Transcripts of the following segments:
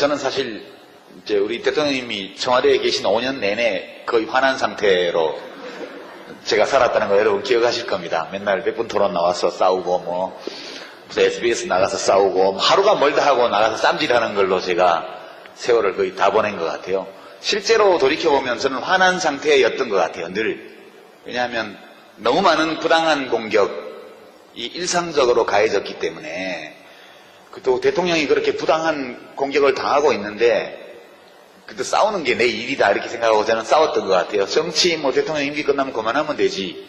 저는 사실 이제 우리 대통령님이 청와대에 계신 5년 내내 거의 화난 상태로 제가 살았다는 거 여러분 기억하실 겁니다. 맨날 몇 분 토론 나와서 싸우고 무슨 SBS 나가서 싸우고 하루가 멀다 하고 나가서 쌈질하는 걸로 제가 세월을 거의 다 보낸 것 같아요. 실제로 돌이켜보면 저는 화난 상태였던 것 같아요. 늘. 왜냐하면 너무 많은 부당한 공격이 일상적으로 가해졌기 때문에 또 대통령이 그렇게 부당한 공격을 당하고 있는데 그때 싸우는 게 내 일이다 이렇게 생각하고 저는 싸웠던 것 같아요. 정치 대통령 임기 끝나면 그만하면 되지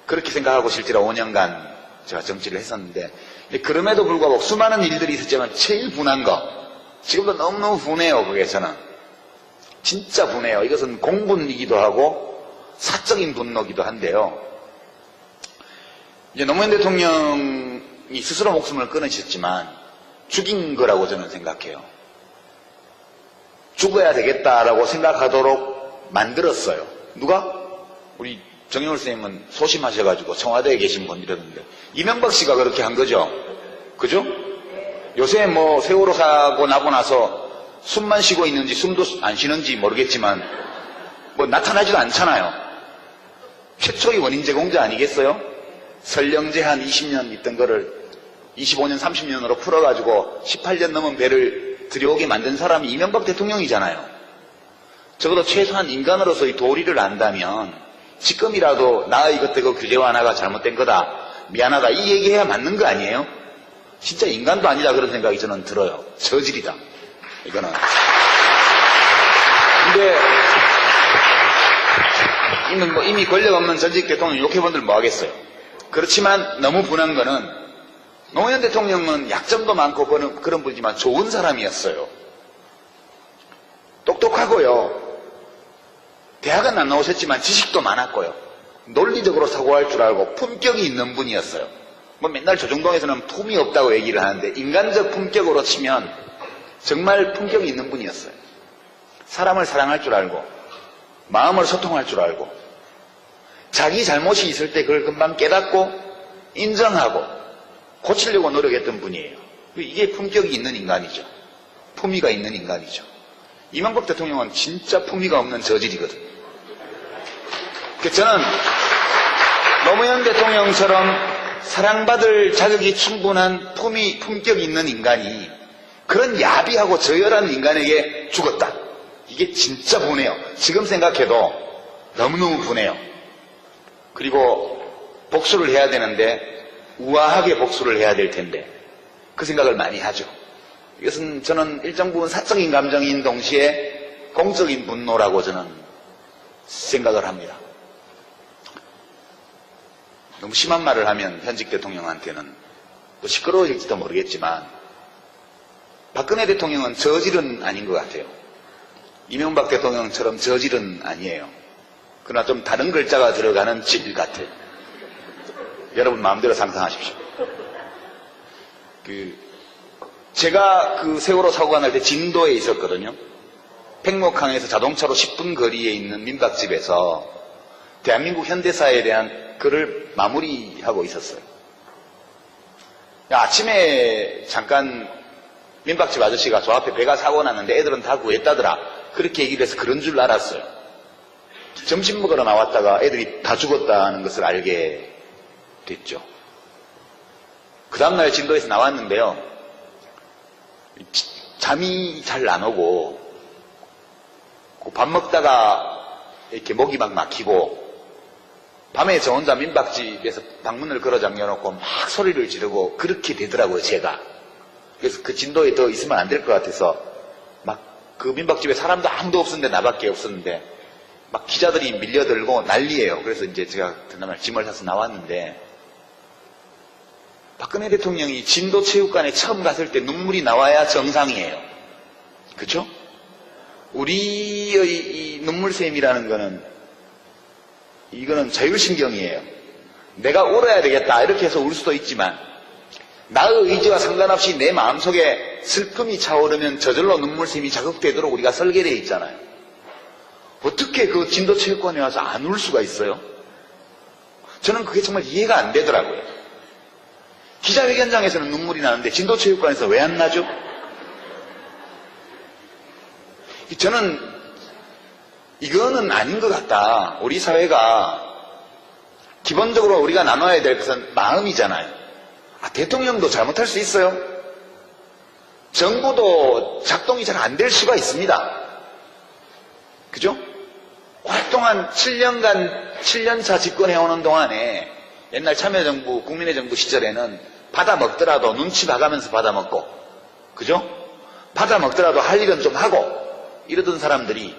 그렇게 생각하고 실제로 5년간 제가 정치를 했었는데 그럼에도 불구하고 수많은 일들이 있었지만 제일 분한 거 지금도 너무너무 분해요. 그게 저는 진짜 분해요. 이것은 공분이기도 하고 사적인 분노기도 한데요. 이제 노무현 대통령이 스스로 목숨을 끊으셨지만 죽인 거라고 저는 생각해요. 죽어야 되겠다라고 생각하도록 만들었어요. 누가? 우리 정영월 선생님은 소심하셔가지고 청와대에 계신 분이라는데 이명박 씨가 그렇게 한 거죠. 그죠? 요새 세월호 사고 나고 나서 숨만 쉬고 있는지 숨도 안 쉬는지 모르겠지만 나타나지도 않잖아요. 최초의 원인 제공자 아니겠어요? 설령제 한 20년 있던 거를 25년 30년으로 풀어가지고 18년 넘은 배를 들여오게 만든 사람이 이명박 대통령이잖아요. 적어도 최소한 인간으로서의 도리를 안다면 지금이라도 나의 이것대로 규제 완화가 잘못된 거다 미안하다 이 얘기해야 맞는 거 아니에요? 진짜 인간도 아니다 그런 생각이 저는 들어요. 저질이다 이거는. 근데 이미 권력 없는 전직 대통령 욕해본들 뭐 하겠어요. 그렇지만 너무 분한 거는 노무현 대통령은 약점도 많고 그런 분이지만 좋은 사람이었어요. 똑똑하고요. 대학은 안 나오셨지만 지식도 많았고요. 논리적으로 사고할 줄 알고 품격이 있는 분이었어요. 맨날 조중동에서는 품이 없다고 얘기를 하는데 인간적 품격으로 치면 정말 품격이 있는 분이었어요. 사람을 사랑할 줄 알고 마음을 소통할 줄 알고 자기 잘못이 있을 때 그걸 금방 깨닫고 인정하고 고치려고 노력했던 분이에요. 이게 품격이 있는 인간이죠. 품위가 있는 인간이죠. 이명박 대통령은 진짜 품위가 없는 저질이거든. 저는 노무현 대통령처럼 사랑받을 자격이 충분한 품격이 있는 인간이 그런 야비하고 저열한 인간에게 죽었다. 이게 진짜 분해요. 지금 생각해도 너무너무 분해요. 그리고 복수를 해야 되는데 우아하게 복수를 해야 될 텐데 그 생각을 많이 하죠. 이것은 저는 일정 부분 사적인 감정인 동시에 공적인 분노라고 저는 생각을 합니다. 너무 심한 말을 하면 현직 대통령한테는 또 시끄러워질지도 모르겠지만 박근혜 대통령은 저질은 아닌 것 같아요. 이명박 대통령처럼 저질은 아니에요. 그러나 좀 다른 글자가 들어가는 질 같아요. 여러분 마음대로 상상하십시오. 제가 그 세월호 사고가 날 때 진도에 있었거든요. 팽목항에서 자동차로 10분 거리에 있는 민박집에서 대한민국 현대사에 대한 글을 마무리하고 있었어요. 아침에 잠깐 민박집 아저씨가 저 앞에 배가 사고 났는데 애들은 다 구했다더라. 그렇게 얘기를 해서 그런 줄 알았어요. 점심 먹으러 나왔다가 애들이 다 죽었다는 것을 알게 됐죠. 그 다음날 진도에서 나왔는데요. 잠이 잘 안 오고 밥 먹다가 이렇게 목이 막 막히고 밤에 저 혼자 민박집에서 방문을 걸어 잠겨놓고 막 소리를 지르고 그렇게 되더라고요, 제가. 그래서 그 진도에 더 있으면 안 될 것 같아서 막 그 민박집에 사람도 아무도 없었는데 나밖에 없었는데 막 기자들이 밀려들고 난리예요. 그래서 이제 제가 그날 짐을 사서 나왔는데 박근혜 대통령이 진도 체육관에 처음 갔을 때 눈물이 나와야 정상이에요. 그렇죠? 우리의 이 눈물샘이라는 거는 이거는 자율신경이에요. 내가 울어야 되겠다 이렇게 해서 울 수도 있지만 나의 의지와 상관없이 내 마음속에 슬픔이 차오르면 저절로 눈물샘이 자극되도록 우리가 설계되어 있잖아요. 어떻게 그 진도체육관에 와서 안 울 수가 있어요? 저는 그게 정말 이해가 안 되더라고요. 기자회견장에서는 눈물이 나는데 진도체육관에서 왜 안 나죠? 저는 이거는 아닌 것 같다. 우리 사회가 기본적으로 우리가 나눠야 될 것은 마음이잖아요. 대통령도 잘못할 수 있어요. 정부도 작동이 잘 안 될 수가 있습니다. 그죠? 오랫동안 7년간 7년차 집권해오는 동안에 옛날 참여정부, 국민의 정부 시절에는 받아먹더라도 눈치 봐가면서 받아먹고, 그죠? 받아먹더라도 할 일은 좀 하고 이러던 사람들이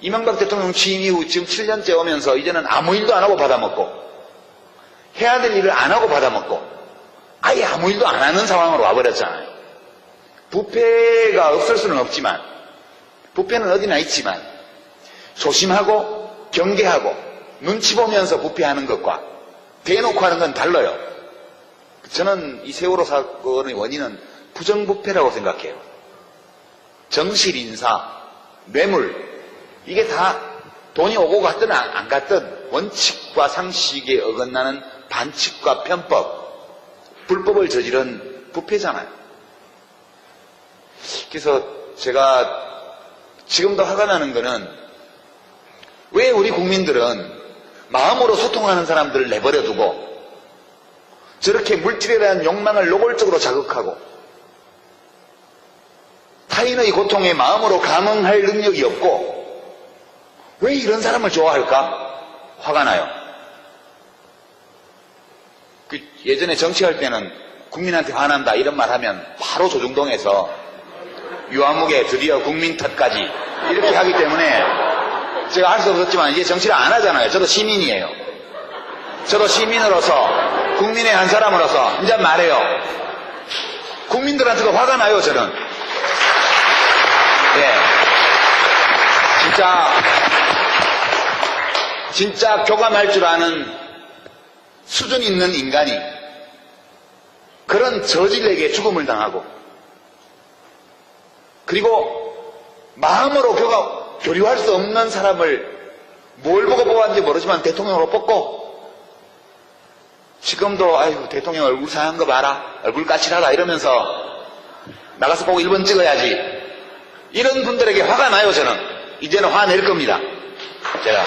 이명박 대통령 취임 이후 지금 7년째 오면서 이제는 아무 일도 안 하고 받아먹고 해야 될 일을 안 하고 받아먹고 아예 아무 일도 안 하는 상황으로 와버렸잖아요. 부패가 없을 수는 없지만, 부패는 어디나 있지만 조심하고 경계하고 눈치 보면서 부패하는 것과 대놓고 하는 건 달라요. 저는 이 세월호 사건의 원인은 부정부패라고 생각해요. 정실 인사, 뇌물, 이게 다 돈이 오고 갔든 안 갔든 원칙과 상식에 어긋나는 반칙과 편법, 불법을 저지른 부패잖아요. 그래서 제가 지금도 화가 나는 거는 왜 우리 국민들은 마음으로 소통하는 사람들을 내버려 두고 저렇게 물질에 대한 욕망을 노골적으로 자극하고 타인의 고통에 마음으로 감응할 능력이 없고 왜 이런 사람을 좋아할까? 화가 나요. 예전에 정치할 때는 국민한테 화난다 이런 말 하면 바로 조중동에서 유아무개 드디어 국민 탓까지 이렇게 하기 때문에 제가 할 수 없었지만 이제 정치를 안 하잖아요. 저도 시민이에요. 저도 시민으로서 국민의 한 사람으로서 이제 말해요. 국민들한테도 화가 나요. 저는. 네. 진짜 교감할 줄 아는 수준 있는 인간이 그런 저질에게 죽음을 당하고 그리고 마음으로 교류할 수 없는 사람을 뭘 보고 뽑았는지 모르지만 대통령으로 뽑고 지금도 아이고 대통령 얼굴 상한 거 봐라 얼굴 까칠하다 이러면서 나가서 꼭 1번 찍어야지 이런 분들에게 화가 나요. 저는 이제는 화낼 겁니다. 제가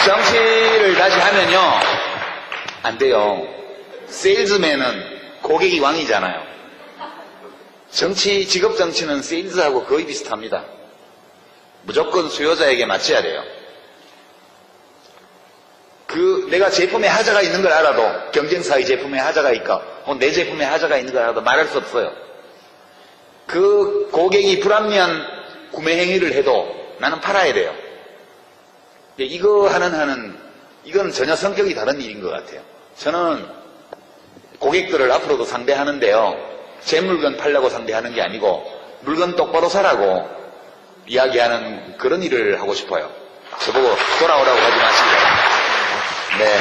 정치를 다시 하면요 안 돼요. 세일즈맨은 고객이 왕이잖아요. 직업 정치는 세일즈하고 거의 비슷합니다. 무조건 수요자에게 맞춰야 돼요. 내가 제품에 하자가 있는 걸 알아도 경쟁사의 제품에 하자가 있고 내 제품에 하자가 있는 걸 알아도 말할 수 없어요. 그 고객이 불합리한 구매 행위를 해도 나는 팔아야 돼요. 이거 하는 한은 이건 전혀 성격이 다른 일인 것 같아요. 저는 고객들을 앞으로도 상대하는데요. 제 물건 팔려고 상대하는 게 아니고 물건 똑바로 사라고 이야기하는 그런 일을 하고 싶어요. 저보고 돌아오라고 하지 마시고. 네,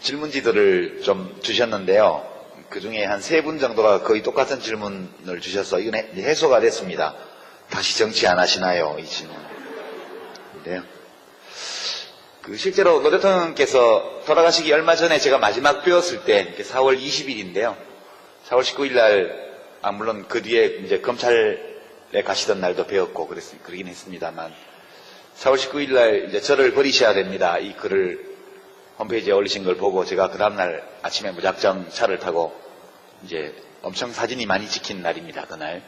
질문지들을 좀 주셨는데요. 그 중에 한 3분 정도가 거의 똑같은 질문을 주셔서 이건 해소가 됐습니다. 다시 정치 안 하시나요? 이 질문. 네. 실제로 노 대통령께서 돌아가시기 얼마 전에 제가 마지막 뵈었을 때 4월 20일인데요. 4월 19일 날, 물론 그 뒤에 이제 검찰에 가시던 날도 뵈었고 그러긴 했습니다만 4월 19일 날 이제 저를 버리셔야 됩니다. 이 글을 홈페이지에 올리신 걸 보고 제가 그 다음날 아침에 무작정 차를 타고 이제 엄청 사진이 많이 찍힌 날입니다. 그날.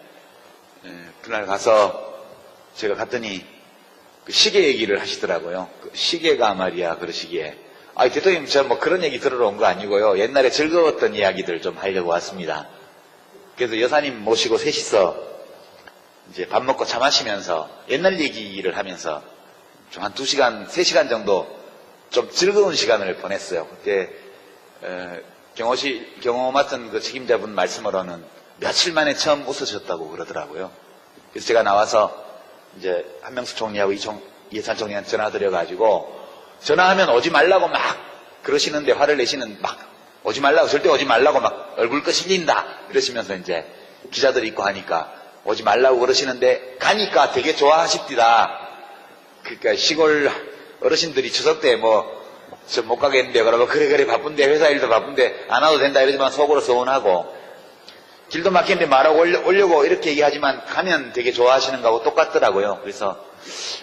그날 가서 제가 갔더니 그 시계 얘기를 하시더라고요. 그 시계가 말이야 그러시기에 대통령 저 뭐 그런 얘기 들으러 온 거 아니고요. 옛날에 즐거웠던 이야기들 좀 하려고 왔습니다. 그래서 여사님 모시고 셋이서 이제 밥 먹고 차 마시면서 옛날 얘기를 하면서 좀 한 2시간, 3시간 정도 좀 즐거운 시간을 보냈어요. 그때 경호 맡은 그 책임자분 말씀으로는 며칠 만에 처음 웃으셨다고 그러더라고요. 그래서 제가 나와서 이제 한명숙 총리하고 이해찬 총리한테 전화드려가지고 전화하면 오지 말라고 막 그러시는데 화를 내시는 막 오지 말라고 절대 오지 말라고 막 얼굴 끄실린다 이러시면서 이제 기자들 있고 하니까 오지 말라고 그러시는데 가니까 되게 좋아하십디다. 그러니까 시골 어르신들이 추석 때 저 못 가겠는데 그러면 그래 바쁜데 회사 일도 바쁜데 안 와도 된다 이러지만 속으로 서운하고 길도 막히는데 말하고 오려고 이렇게 얘기하지만 가면 되게 좋아하시는 거하고 똑같더라고요. 그래서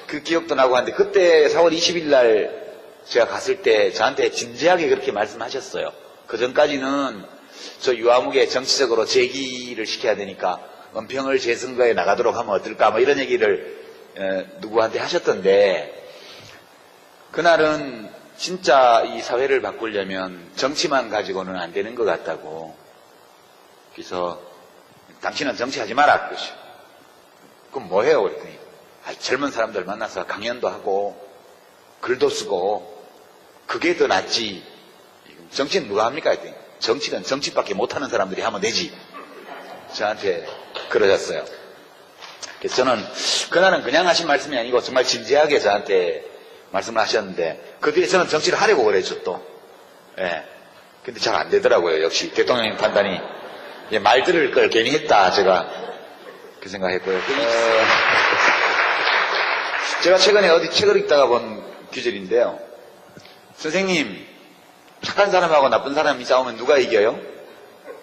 그 기억도 나고 하는데 그때 4월 20일 날 제가 갔을 때 저한테 진지하게 그렇게 말씀하셨어요. 그 전까지는 저 유아무개 정치적으로 제기를 시켜야 되니까 은평을 재선거에 나가도록 하면 어떨까 뭐 이런 얘기를 누구한테 하셨던데 그날은 진짜 이 사회를 바꾸려면 정치만 가지고는 안 되는 것 같다고. 그래서 당신은 정치하지 마라 그러시오. 그럼 뭐 해요? 그랬더니 젊은 사람들 만나서 강연도 하고 글도 쓰고 그게 더 낫지. 정치는 누가 합니까? 했더니 정치는 정치밖에 못하는 사람들이 하면 되지. 저한테 그러셨어요. 그래서 저는 그날은 그냥 하신 말씀이 아니고 정말 진지하게 저한테 말씀을 하셨는데 그 뒤에 저는 정치를 하려고 그랬죠 또. 예. 근데 잘 안 되더라고요. 역시 대통령님 판단이 말 들을 걸 괜히 했다 제가 그 생각했고요. 제가 최근에 어디 책을 읽다가 본 귀절인데요. 선생님, 착한 사람하고 나쁜 사람이 싸우면 누가 이겨요?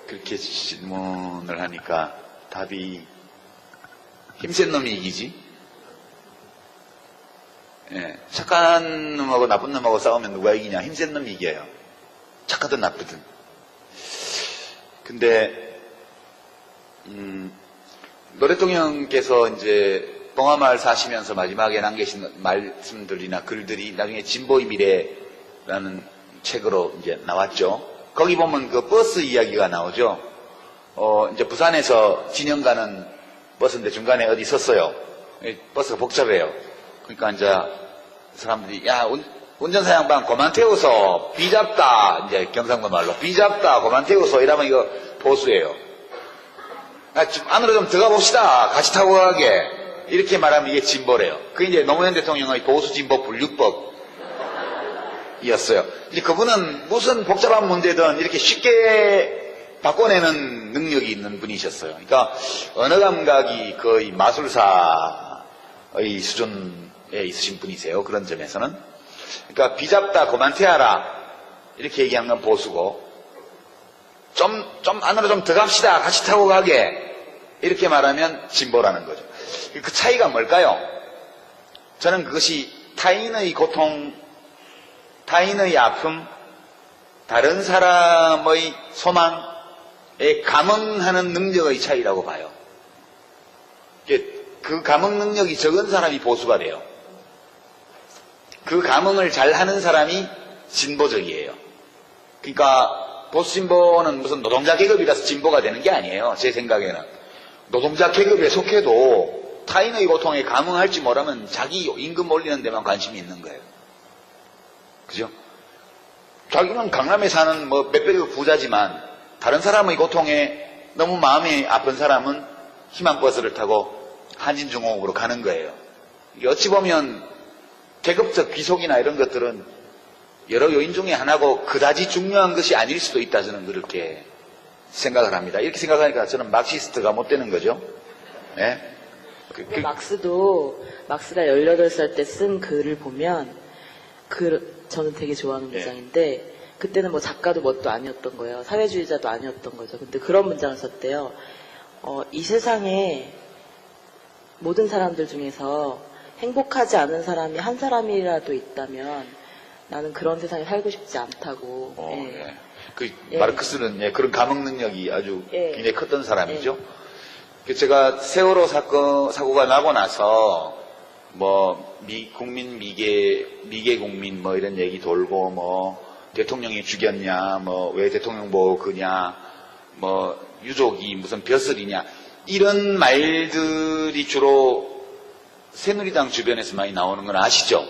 그렇게 질문을 하니까 답이 힘센 놈이 이기지. 예, 착한 놈하고 나쁜 놈하고 싸우면 누가 이기냐? 힘센 놈이 이겨요. 착하든 나쁘든. 근데 노래통령께서 이제 봉화마을 사시면서 마지막에 남기신 말씀들이나 글들이 나중에 진보의 미래라는 책으로 이제 나왔죠. 거기 보면 그 버스 이야기가 나오죠. 이제 부산에서 진영 가는 버스인데 중간에 어디 섰어요. 버스가 복잡해요. 그러니까 이제 사람들이 야 운전사 양반 그만 태워서 비잡다 이제 경상도 말로 비잡다 그만 태워서 이러면 이거 보수예요. 안으로 좀 들어가 봅시다. 같이 타고 가게. 이렇게 말하면 이게 진보래요. 그게 이제 노무현 대통령의 보수 진보 분류법이었어요. 이제 그분은 무슨 복잡한 문제든 이렇게 쉽게 바꿔내는 능력이 있는 분이셨어요. 그러니까 언어 감각이 거의 마술사의 수준에 있으신 분이세요. 그런 점에서는. 그러니까 비잡다 그만 태워라 이렇게 얘기하는 건 보수고 좀 안으로 좀 들어갑시다. 같이 타고 가게. 이렇게 말하면 진보라는 거죠. 그 차이가 뭘까요? 저는 그것이 타인의 고통, 타인의 아픔, 다른 사람의 소망에 감응하는 능력의 차이라고 봐요. 그 감응 능력이 적은 사람이 보수가 돼요. 그 감응을 잘하는 사람이 진보적이에요. 그러니까 보수 진보는 무슨 노동자 계급이라서 진보가 되는 게 아니에요. 제 생각에는. 노동자 계급에 속해도 타인의 고통에 감응할지 모르면 자기 임금 올리는 데만 관심이 있는 거예요. 그죠? 자기는 강남에 사는 뭐 몇백억 부자지만 다른 사람의 고통에 너무 마음이 아픈 사람은 희망버스를 타고 한진중공업으로 가는 거예요. 이게 어찌 보면 계급적 귀속이나 이런 것들은 여러 요인 중에 하나고 그다지 중요한 것이 아닐 수도 있다 저는 그렇게 생각을 합니다. 이렇게 생각하니까 저는 막시스트가 못 되는 거죠. 네? 막스가 18살 때 쓴 글을 보면 저는 되게 좋아하는 문장인데 그때는 뭐 작가도 뭣도 아니었던 거예요. 사회주의자도 아니었던 거죠. 근데 그런 문장을 썼대요. 이 세상에 모든 사람들 중에서 행복하지 않은 사람이 한 사람이라도 있다면 나는 그런 세상에 살고 싶지 않다고. 예. 마르크스는 그런 감흥 능력이 아주 굉장히 컸던 사람이죠. 제가 세월호 사고가 나고 나서 뭐 국민 미개 국민 뭐 이런 얘기 돌고 뭐 대통령이 죽였냐 뭐 왜 대통령 보고 그냐 뭐 유족이 무슨 벼슬이냐 이런 말들이 주로 새누리당 주변에서 많이 나오는 건 아시죠?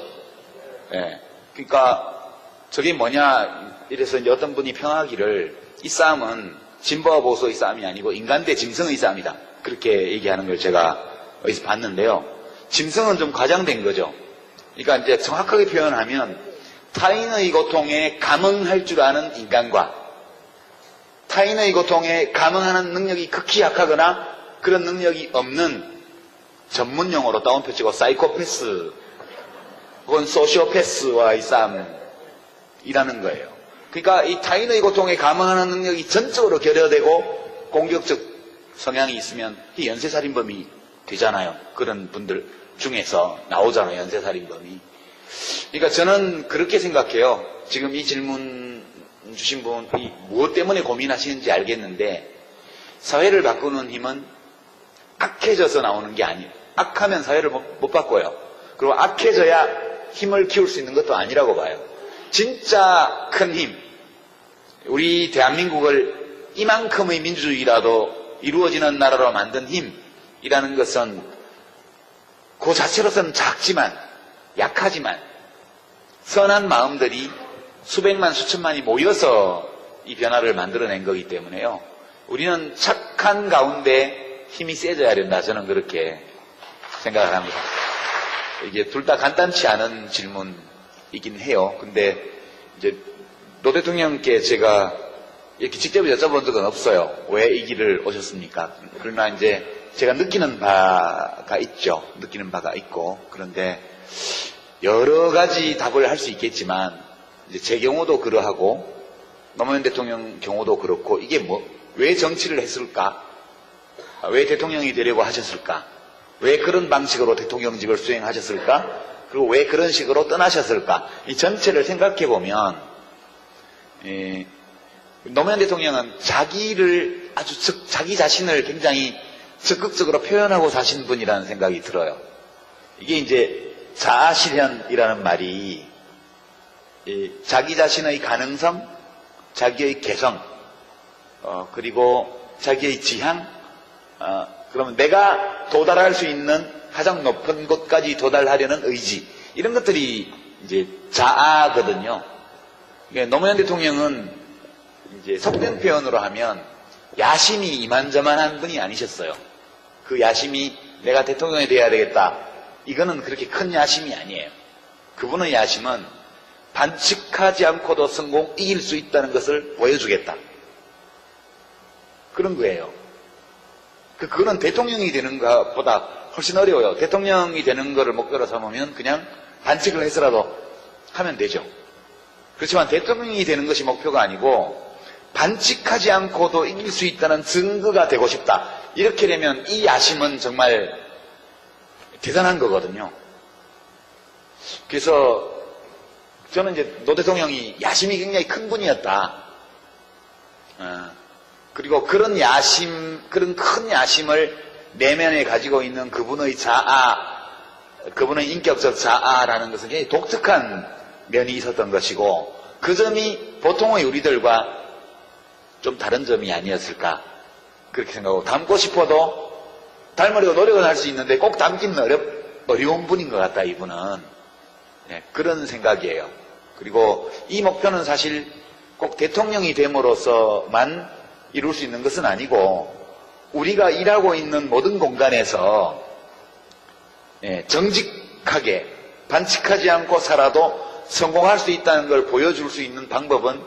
예. 그러니까 저게 뭐냐 이래서 이제 어떤 분이 평하기를 이 싸움은 진보와 보수의 싸움이 아니고 인간 대 짐승의 싸움이다. 그렇게 얘기하는 걸 제가 어디서 봤는데요. 짐승은 좀 과장된 거죠. 그러니까 이제 정확하게 표현하면 타인의 고통에 감응할 줄 아는 인간과 타인의 고통에 감응하는 능력이 극히 약하거나 그런 능력이 없는 전문 용어로 따옴표 치고 사이코패스 혹은 소시오패스와의 싸움이라는 거예요. 그러니까 이 타인의 고통에 감응하는 능력이 전적으로 결여되고 공격적 성향이 있으면 연쇄살인범이 되잖아요. 그런 분들 중에서 나오잖아요. 연쇄살인범이. 그러니까 저는 그렇게 생각해요. 지금 이 질문 주신 분이 무엇 때문에 고민하시는지 알겠는데 사회를 바꾸는 힘은 악해져서 나오는 게 아니에요. 악하면 사회를 못 바꿔요. 그리고 악해져야 힘을 키울 수 있는 것도 아니라고 봐요. 진짜 큰 힘, 우리 대한민국을 이만큼의 민주주의라도 이루어지는 나라로 만든 힘이라는 것은 그 자체로서는 작지만 약하지만 선한 마음들이 수백만 수천만이 모여서 이 변화를 만들어낸 거기 때문에요. 우리는 착한 가운데 힘이 세져야 된다. 저는 그렇게 생각을 합니다. 이게 둘 다 간단치 않은 질문이긴 해요. 근데 이제 노 대통령께 제가 이렇게 직접 여쭤본 적은 없어요. 왜 이 길을 오셨습니까? 그러나 이제 제가 느끼는 바가 있죠. 느끼는 바가 있고. 그런데 여러 가지 답을 할 수 있겠지만 이제 제 경우도 그러하고 노무현 대통령 경우도 그렇고 이게 왜 정치를 했을까? 왜 대통령이 되려고 하셨을까? 왜 그런 방식으로 대통령직을 수행하셨을까? 그리고 왜 그런 식으로 떠나셨을까? 이 전체를 생각해 보면 노무현 대통령은 자기 자신을 굉장히 적극적으로 표현하고 사신 분이라는 생각이 들어요. 이게 이제 자아실현이라는 말이 자기 자신의 가능성, 자기의 개성, 그리고 자기의 지향, 그러면 내가 도달할 수 있는 가장 높은 곳까지 도달하려는 의지, 이런 것들이 이제 자아거든요. 노무현 대통령은 이제 속된 표현으로 하면 야심이 이만저만한 분이 아니셨어요. 그 야심이 내가 대통령이 돼야 되겠다. 이거는 그렇게 큰 야심이 아니에요. 그분의 야심은 반칙하지 않고도 이길 수 있다는 것을 보여주겠다. 그런 거예요. 그거는 대통령이 되는 것보다 훨씬 어려워요. 대통령이 되는 것을 목표로 삼으면 그냥 반칙을 해서라도 하면 되죠. 그렇지만 대통령이 되는 것이 목표가 아니고 반칙하지 않고도 이길 수 있다는 증거가 되고 싶다. 이렇게 되면 이 야심은 정말 대단한 거거든요. 그래서 저는 이제 노 대통령이 야심이 굉장히 큰 분이었다. 그리고 그런 큰 야심을 내면에 가지고 있는 그분의 그분의 인격적 자아라는 것은 굉장히 독특한 면이 있었던 것이고, 그 점이 보통의 우리들과 좀 다른 점이 아니었을까, 그렇게 생각하고, 닮고 싶어도 닮으려고 노력은 할 수 있는데 꼭 닮기는 어려운 분인 것 같다, 이분은. 네, 그런 생각이에요. 그리고 이 목표는 사실 꼭 대통령이 됨으로써만 이룰 수 있는 것은 아니고, 우리가 일하고 있는 모든 공간에서 정직하게 반칙하지 않고 살아도 성공할 수 있다는 걸 보여줄 수 있는 방법은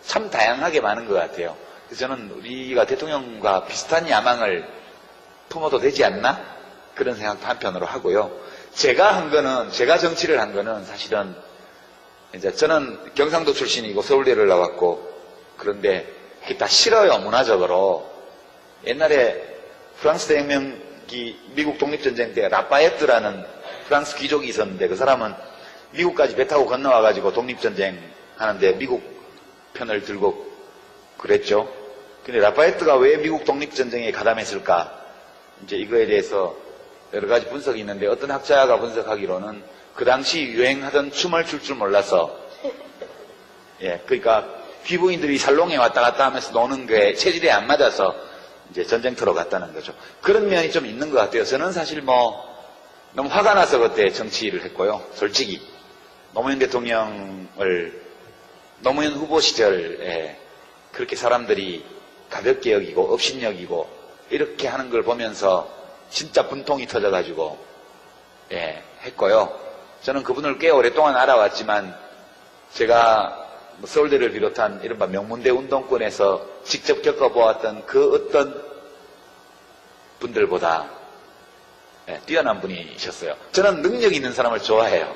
참 다양하게 많은 것 같아요. 그래서 저는 우리가 대통령과 비슷한 야망을 품어도 되지 않나? 그런 생각도 한편으로 하고요. 제가 정치를 한 거는 사실은 이제 저는 경상도 출신이고 서울대를 나왔고, 그런데 그게 다 싫어요, 문화적으로. 옛날에 프랑스 대혁명기 미국 독립전쟁 때 라파에트라는 프랑스 귀족이 있었는데, 그 사람은 미국까지 배 타고 건너와가지고 독립전쟁 하는데 미국 편을 들고 그랬죠. 근데 라파에트가 왜 미국 독립전쟁에 가담했을까? 이제 이거에 대해서 여러 가지 분석이 있는데, 어떤 학자가 분석하기로는 그 당시 유행하던 춤을 출 줄 몰라서, 그러니까 귀부인들이 살롱에 왔다 갔다 하면서 노는 게 체질에 안 맞아서 이제 전쟁터로 갔다는 거죠. 그런 면이 좀 있는 것 같아요. 저는 사실 너무 화가 나서 그때 정치를 했고요. 솔직히 노무현 후보 시절에 그렇게 사람들이 가볍게 여기고 업신여기고 이렇게 하는 걸 보면서 진짜 분통이 터져가지고 했고요. 저는 그분을 꽤 오랫동안 알아왔지만, 제가 서울대를 비롯한 이른바 명문대 운동권에서 직접 겪어보았던 그 어떤 분들보다 뛰어난 분이셨어요. 저는 능력 있는 사람을 좋아해요.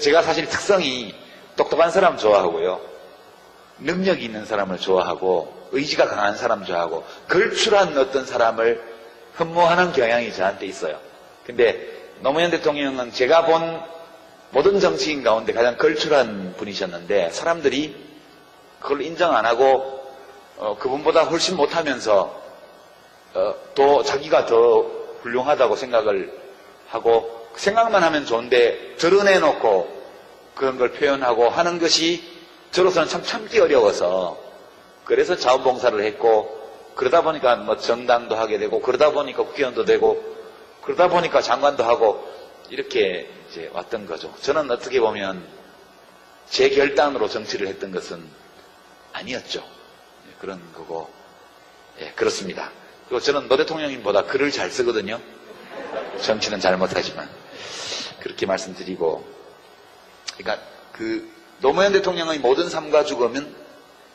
제가 사실 특성이 똑똑한 사람 좋아하고요, 능력이 있는 사람을 좋아하고, 의지가 강한 사람 좋아하고 걸출한 어떤 사람을 흠모하는 경향이 저한테 있어요. 근데 노무현 대통령은 제가 본 모든 정치인 가운데 가장 걸출한 분이셨는데 사람들이 그걸 인정 안 하고 그분보다 훨씬 못하면서 또 자기가 더 훌륭하다고 생각을 하고 생각만 하면 좋은데 드러내놓고 그런 걸 표현하고 하는 것이 저로서는 참 참기 어려워서 그래서 자원봉사를 했고 그러다 보니까 뭐 정당도 하게 되고 그러다 보니까 국회의원도 되고 그러다 보니까 장관도 하고 이렇게 이제 왔던 거죠. 저는 어떻게 보면 제 결단으로 정치를 했던 것은 아니었죠. 그런 거고 예, 그렇습니다. 그리고 저는 노 대통령님보다 글을 잘 쓰거든요. 정치는 잘 못하지만 그렇게 말씀드리고 그러니까 그 노무현 대통령의 모든 삶과 죽음은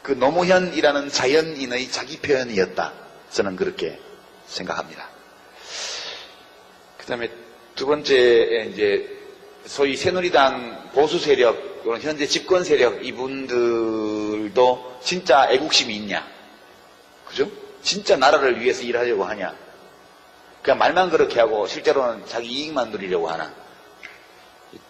그 노무현이라는 자연인의 자기 표현이었다. 저는 그렇게 생각합니다. 그 다음에 두 번째, 이제, 소위 새누리당 보수 세력, 현재 집권 세력, 이분들도 진짜 애국심이 있냐? 그죠? 진짜 나라를 위해서 일하려고 하냐? 그냥 말만 그렇게 하고 실제로는 자기 이익만 누리려고 하나?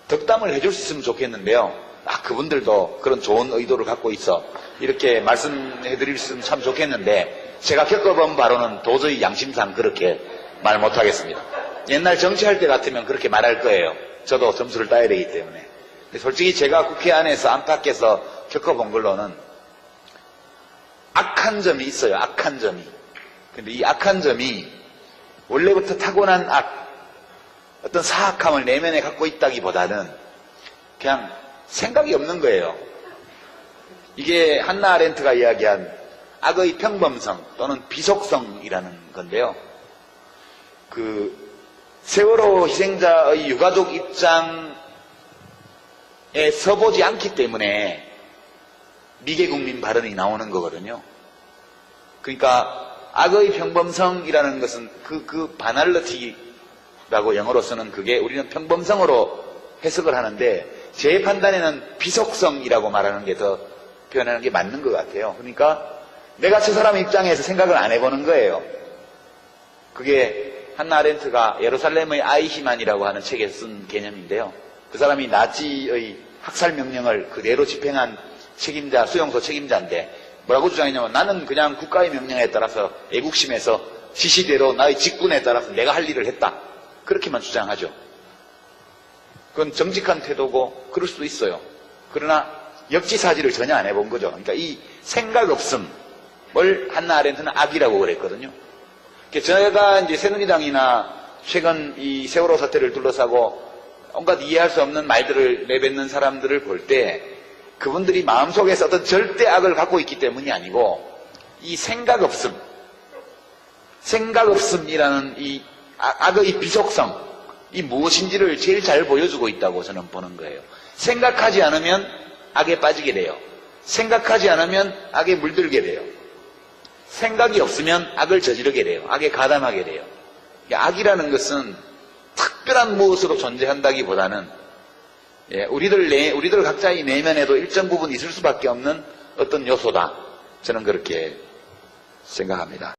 덕담을 해줄 수 있으면 좋겠는데요. 그분들도 그런 좋은 의도를 갖고 있어. 이렇게 말씀해 드릴 수 있으면 참 좋겠는데, 제가 겪어본 바로는 도저히 양심상 그렇게 말 못하겠습니다. 옛날 정치할 때 같으면 그렇게 말할 거예요. 저도 점수를 따야 되기 때문에. 근데 솔직히 제가 국회 안에서 안팎에서 겪어본 걸로는 악한 점이 있어요. 악한 점이. 근데 이 악한 점이 원래부터 타고난 어떤 사악함을 내면에 갖고 있다기보다는 그냥 생각이 없는 거예요. 이게 한나 아렌트가 이야기한 악의 평범성 또는 비속성이라는 건데요. 세월호 희생자의 유가족 입장에 서보지 않기 때문에 미개국민 발언이 나오는 거거든요. 그러니까 악의 평범성이라는 것은 바날러티라고 영어로 쓰는 그게 우리는 평범성으로 해석을 하는데 제 판단에는 비속성이라고 말하는 게 더 표현하는 게 맞는 것 같아요. 그러니까 내가 저 사람 입장에서 생각을 안 해보는 거예요. 그게 한나 아렌트가 예루살렘의 아이히만이라고 하는 책에 쓴 개념인데요. 그 사람이 나치의 학살 명령을 그대로 집행한 책임자, 수용소 책임자인데 뭐라고 주장했냐면 나는 그냥 국가의 명령에 따라서 애국심에서 지시대로 나의 직군에 따라서 내가 할 일을 했다. 그렇게만 주장하죠. 그건 정직한 태도고 그럴 수도 있어요. 그러나 역지사지를 전혀 안 해본 거죠. 그러니까 이 생각 없음을 한나 아렌트는 악이라고 그랬거든요. 제가 이제 새누리당이나 최근 이 세월호 사태를 둘러싸고 온갖 이해할 수 없는 말들을 내뱉는 사람들을 볼 때 그분들이 마음속에서 어떤 절대 악을 갖고 있기 때문이 아니고 이 생각 없음이라는 이 악의 비속성, 이 무엇인지를 제일 잘 보여주고 있다고 저는 보는 거예요. 생각하지 않으면 악에 빠지게 돼요. 생각하지 않으면 악에 물들게 돼요. 생각이 없으면 악을 저지르게 돼요. 악에 가담하게 돼요. 악이라는 것은 특별한 무엇으로 존재한다기보다는 우리들 각자의 내면에도 일정 부분 있을 수밖에 없는 어떤 요소다. 저는 그렇게 생각합니다.